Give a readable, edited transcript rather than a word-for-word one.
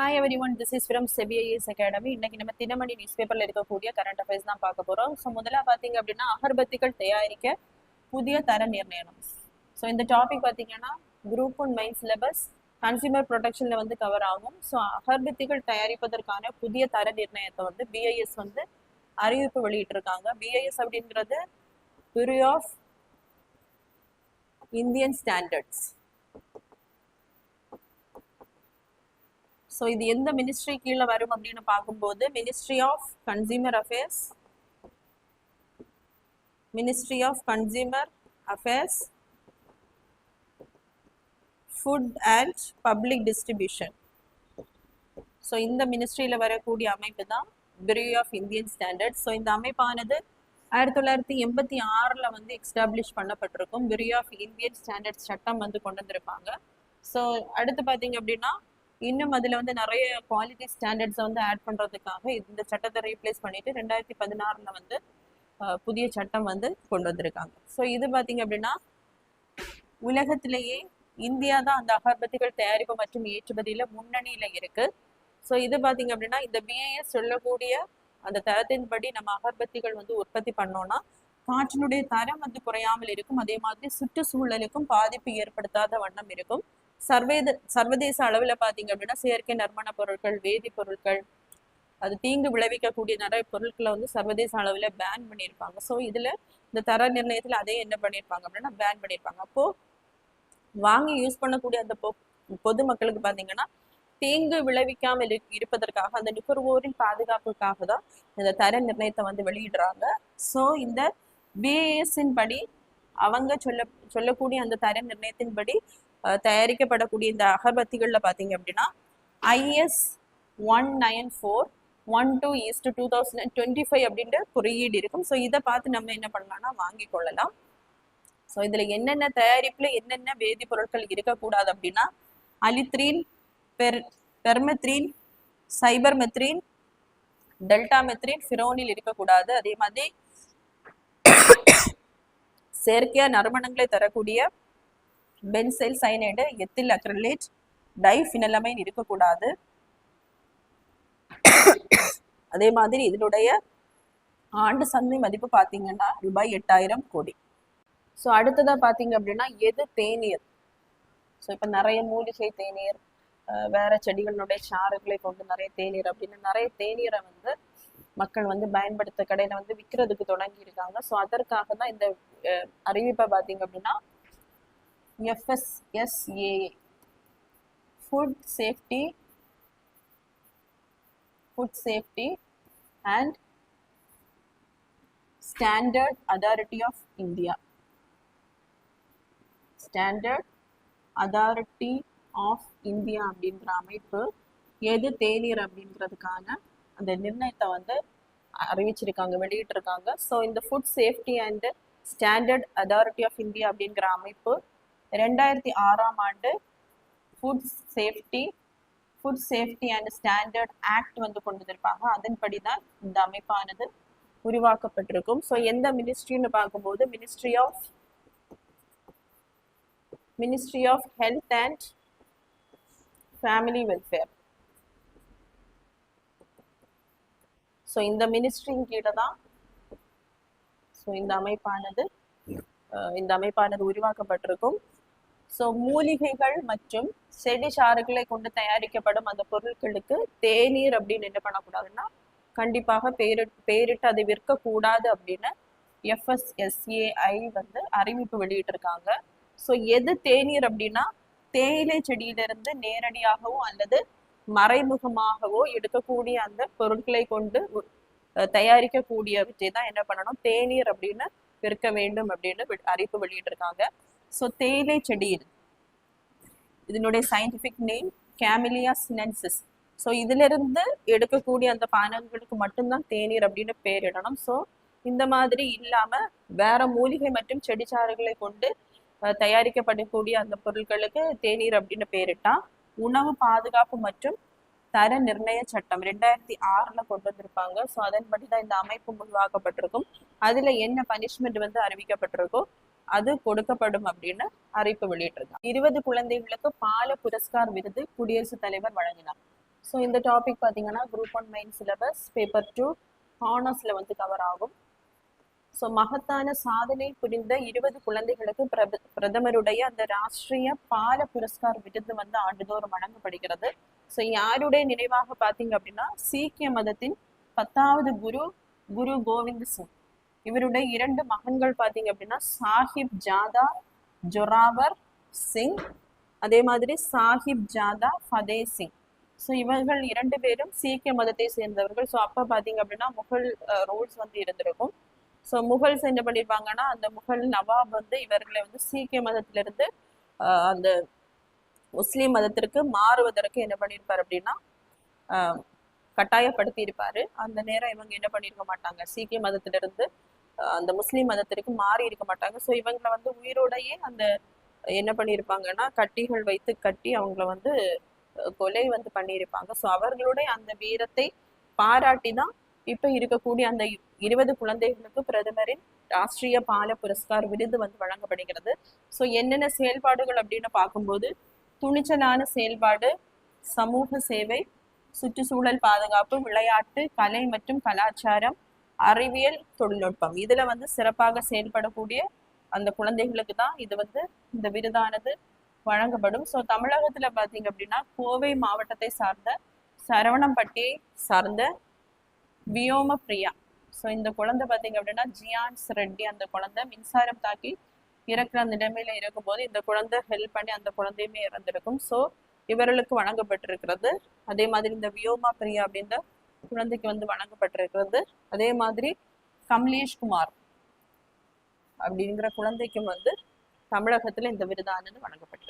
Hi everyone, this is from SEBI IAS Academy. இன்னைக்கு நம்ம Dinamani news பேப்பர்ல இருக்கக்கூடிய கரண்ட் அஃபேர்ஸ் தான் பார்க்க போறோம். ஸோ முதல்ல பார்த்தீங்க அப்படின்னா அகர்பத்திகள் தயாரிக்க புதிய தர நிர்ணயம். ஸோ இந்த டாபிக் பார்த்தீங்கன்னா குரூப் 1 மெயின் சிலபஸ் கன்சியூமர் ப்ரொடெக்ஷன்ல வந்து கவர் ஆகும். ஸோ அகர்பத்திகள் தயாரிப்பதற்கான புதிய தர நிர்ணயத்தை வந்து BIS வந்து அறிவிப்பு வெளியிட்டிருக்காங்க. BIS அப்படின்றது bureau of Indian standards. So இது எந்த மினிஸ்ட்ரி கீழே வரும் அப்படின்னு பார்க்கும்போது ministry of consumer affairs food and public distribution. So இந்த மினிஸ்ட்ரியில் வரக்கூடிய அமைப்பு தான் bureau of Indian standards. So இந்த அமைப்பானது 1986 வந்து எஸ்டாப்ளிஷ் பண்ணப்பட்டிருக்கும். பியூரோ ஆஃப் இந்தியன் ஸ்டாண்டர்ட்ஸ் சட்டம் வந்து கொண்டு வந்திருப்பாங்க. ஸோ அடுத்து பார்த்தீங்க அப்படின்னா இன்னும் அதில் வந்து நிறைய குவாலிட்டி ஸ்டாண்டர்ட்ஸை வந்து ஆட் பண்ணுறதுக்காக இந்த சட்டத்தை ரீப்ளேஸ் பண்ணிட்டு 2016 வந்து புதிய சட்டம் வந்து கொண்டு வந்திருக்காங்க. ஸோ இது பார்த்தீங்க அப்படின்னா உலகத்திலேயே இந்தியா தான் அந்த அகர்பத்திகள் தயாரிப்பு மற்றும் ஏற்றுமதியில் முன்னணியில் இருக்கு. ஸோ இது பார்த்தீங்க அப்படின்னா இந்த BIS சொல்லக்கூடிய அந்த தரத்தின்படி நம்ம அகர்பத்திகள் வந்து உற்பத்தி பண்ணோம்னா காற்றினுடைய தரம் வந்து குறையாமல் இருக்கும். அதே மாதிரி சுற்றுச்சூழலுக்கும் பாதிப்பு ஏற்படுத்தாத வண்ணம் இருக்கும். சர்வதேச அளவில் பார்த்தீங்க அப்படின்னா செயற்கை நறுமண பொருட்கள், வேதிப்பொருட்கள், அது தீங்கு விளைவிக்கக்கூடிய நிறைய பொருட்களை வந்து சர்வதேச அளவில் பேன் பண்ணியிருப்பாங்க. ஸோ இதில் இந்த தர நிர்ணயத்தில் அதே என்ன பண்ணியிருப்பாங்க அப்படின்னா பேன் பண்ணியிருப்பாங்க. அப்போது வாங்கி யூஸ் பண்ணக்கூடிய அந்த பொதுமக்களுக்கு பார்த்தீங்கன்னா தீங்கு விளைவிக்காமல் இருப்பதற்காக அந்த நுகர்வோரின் பாதுகாப்புக்காக தான் இந்த தர நிர்ணயத்தை வந்து வெளியிடுறாங்க. ஸோ இந்த BIS-இன் படி அவங்க சொல்லக்கூடிய அந்த தர நிர்ணயத்தின்படி தயாரிக்கப்படக்கூடிய இந்த அகர்பத்திகளில் பார்த்தீங்க அப்படின்னா IS 19412:2025 அப்படின்ற குறியீடு இருக்கும். ஸோ இதை பார்த்து நம்ம என்ன பண்ணலாம்னா வாங்கி கொள்ளலாம். ஸோ இதில் என்னென்ன தயாரிப்பில் என்னென்ன வேதிப்பொருட்கள் இருக்கக்கூடாது அப்படின்னா அலித்ரீன், பெர்மெத்ரீன், சைபர்மெத்ரீன், டெல்டாமெத்ரீன், ஃபிரோனில் இருக்கக்கூடாது. அதே மாதிரி செயற்கையா நறுமணங்களை தரக்கூடிய பென்சைல் சைனைடு, எத்தில் அக்ரிலேட், டைஃபினலமைன் இருக்கக்கூடாது. அதே மாதிரி இதனுடைய ஆண்டு சந்தை மதிப்பு பார்த்தீங்கன்னா ரூபாய் 8000 கோடி. ஸோ அடுத்ததா பார்த்தீங்க அப்படின்னா எது தேநீர். ஸோ இப்போ நிறைய மூலிகை தேநீர், வேற செடிகளுடைய சாறுகளை கொண்டு நிறைய தேநீர் அப்படின்னு நிறைய தேநீரை வந்து மக்கள் வந்து பயன்படுத்த கடையில வந்து விற்கிறதுக்கு தொடங்கி இருக்காங்க. ஸோ அதற்காக தான் இந்த அறிவிப்பை பார்த்தீங்க அப்படின்னா FSSAI food safety and standard authority of India அப்படின்ற அமைப்பு எது தேநீர் அப்படின்றதுக்கான அந்த நிர்ணயத்தை வந்து அறிவிச்சிருக்காங்க, வெளியிட்டிருக்காங்க. ஸோ இந்த food safety and standard authority of India அப்படிங்கிற அமைப்பு 2006 food safety and standard act வந்து கொண்டு வந்திருப்பாங்க. அதன்படி தான் இந்த அமைப்பானது உருவாக்கப்பட்டிருக்கும். ஸோ எந்த மினிஸ்ட்ரின்னு பார்க்கும்போது ministry of health and family welfare. So இந்த மினிஸ்ட்ரியின் கீழே தான் இந்த அமைப்பானது உருவாக்கப்பட்டிருக்கும். ஸோ மூலிகைகள் மற்றும் செடி சாறுகளை கொண்டு தயாரிக்கப்படும் அந்த பொருட்களுக்கு தேநீர் அப்படின்னு என்ன பண்ணக்கூடாதுன்னா கண்டிப்பாக பேரிட்டு அதை விற்கக்கூடாது அப்படின்னு FSSAI வந்து அறிவிப்பு வெளியிட்டிருக்காங்க. ஸோ எது தேநீர் அப்படின்னா தேயிலை செடியிலிருந்து நேரடியாகவோ அல்லது மறைமுகமாகவோ எடுக்கக்கூடிய அந்த பொருட்களை கொண்டு தயாரிக்கக்கூடியவற்றை தான் என்ன பண்ணணும் தேநீர் அப்படின்னு விற்க வேண்டும் அப்படின்னு அறிவிப்பு வெளியிட்டிருக்காங்க. ஸோ தேயிலை செடியில் இதனுடைய சயின்டிஃபிக் நேம் கேமிலியா சினென்சிஸ். ஸோ இதிலிருந்து எடுக்கக்கூடிய அந்த பானங்களுக்கு மட்டும்தான் தேநீர் அப்படின்னு பேரிடணும். ஸோ இந்த மாதிரி இல்லாமல் வேற மூலிகை மற்றும் செடிச்சாறுகளை கொண்டு தயாரிக்கப்படக்கூடிய அந்த பொருட்களுக்கு தேநீர் அப்படின்னு பேரிட்டா உணவு பாதுகாப்பு மற்றும் தர நிர்ணய சட்டம் 2006 கொண்டு வந்திருப்பாங்க. ஸோ அதன்படி தான் இந்த அமைப்பு உருவாக்கப்பட்டிருக்கும். அதுல என்ன பனிஷ்மெண்ட் வந்து அறிவிக்கப்பட்டிருக்கோ அது கொடுக்கப்படும் அப்படின்னு அறிவிப்பு வெளியிட்டிருக்காங்க. 20 குழந்தைகளுக்கு பால புரஸ்கார் விருது குடியரசுத் தலைவர் வழங்கினார். ஸோ இந்த டாபிக் பார்த்தீங்கன்னா குரூப் 1 மெயின் சிலபஸ் பேப்பர் 2 ஹானர்ஸில் வந்து கவர் ஆகும். ஸோ மகத்தான சாதனை புரிந்த 20 குழந்தைகளுக்கு பிரதமருடைய அந்த ராஷ்டிரிய பால புரஸ்கார் விருது வந்து ஆண்டுதோறும் வழங்கப்படுகிறது. ஸோ யாருடைய நினைவாக பார்த்தீங்க அப்படின்னா சீக்கிய மதத்தின் 10வது குரு கோவிந்த் சிங். இவருடைய 2 மகன்கள் பார்த்தீங்க அப்படின்னா சாஹிப் ஜாதா ஜொராவர் சிங், அதே மாதிரி சாஹிப் ஜாதா ஃபதே சிங். ஸோ இவர்கள் 2 பேரும் சீக்கிய மதத்தை சேர்ந்தவர்கள். ஸோ அப்போ பார்த்தீங்க அப்படின்னா முகல் ரூல்ஸ் வந்து இருந்திருக்கும். ஸோ முகல்ஸ் என்ன பண்ணியிருப்பாங்கன்னா அந்த முகல் நவாப் வந்து இவர்களை வந்து சீக்கிய மதத்திலிருந்து அந்த முஸ்லீம் மதத்திற்கு மாறுவதற்கு என்ன பண்ணியிருப்பார் அப்படின்னா கட்டாயப்படுத்தி இருப்பாரு. அந்த நேரம் இவங்க என்ன பண்ணியிருக்க மாட்டாங்க, சீக்கிய மதத்திலிருந்து அந்த முஸ்லீம் மதத்திற்கு மாறி இருக்க மாட்டாங்க. ஸோ இவங்களை வந்து உயிரோடையே அந்த என்ன பண்ணியிருப்பாங்கன்னா கட்டிகள் வைத்து கட்டி அவங்கள வந்து கொலை வந்து பண்ணியிருப்பாங்க. ஸோ அவர்களுடைய அந்த வீரத்தை பாராட்டி தான் இப்ப இருக்கக்கூடிய அந்த 20 குழந்தைகளுக்கு பிரதமரின் ராஷ்டிரிய பால புரஸ்கார் விருது வந்து வழங்கப்படுகிறது. ஸோ என்னென்ன செயல்பாடுகள் அப்படின்னு பார்க்கும்போது துணிச்சலான செயல்பாடு, சமூக சேவை, சுற்றுச்சூழல் பாதுகாப்பு, விளையாட்டு, கலை மற்றும் கலாச்சாரம், அறிவியல், தொழில்நுட்பம், இதுல வந்து சிறப்பாக செயல்படக்கூடிய அந்த குழந்தைகளுக்கு தான் இது வந்து இந்த விருதானது வழங்கப்படும். ஸோ தமிழகத்துல பாத்தீங்க அப்படின்னா கோவை மாவட்டத்தை சார்ந்த சரவணம்பட்டியை சார்ந்த வியோம பிரியா. ஸோ இந்த குழந்தை பார்த்தீங்க அப்படின்னா ஜியான்ஸ் ரெட்டி அந்த குழந்தை மின்சாரம் தாக்கி இறக்குற நிலைமையில இருக்கும்போது இந்த குழந்தை ஹெல்ப் பண்ணி அந்த குழந்தையுமே இறந்திருக்கும். ஸோ இவர்களுக்கு வழங்கப்பட்டிருக்கிறது. அதே மாதிரி இந்த வியோமா பிரியா அப்படின்ற குழந்தைக்கு வந்து வழங்கப்பட்டிருக்கிறது. அதே மாதிரி கமலேஷ் குமார் அப்படிங்கிற குழந்தைக்கும் வந்து தமிழகத்துல இந்த விருதானது வழங்கப்பட்டிருக்கு.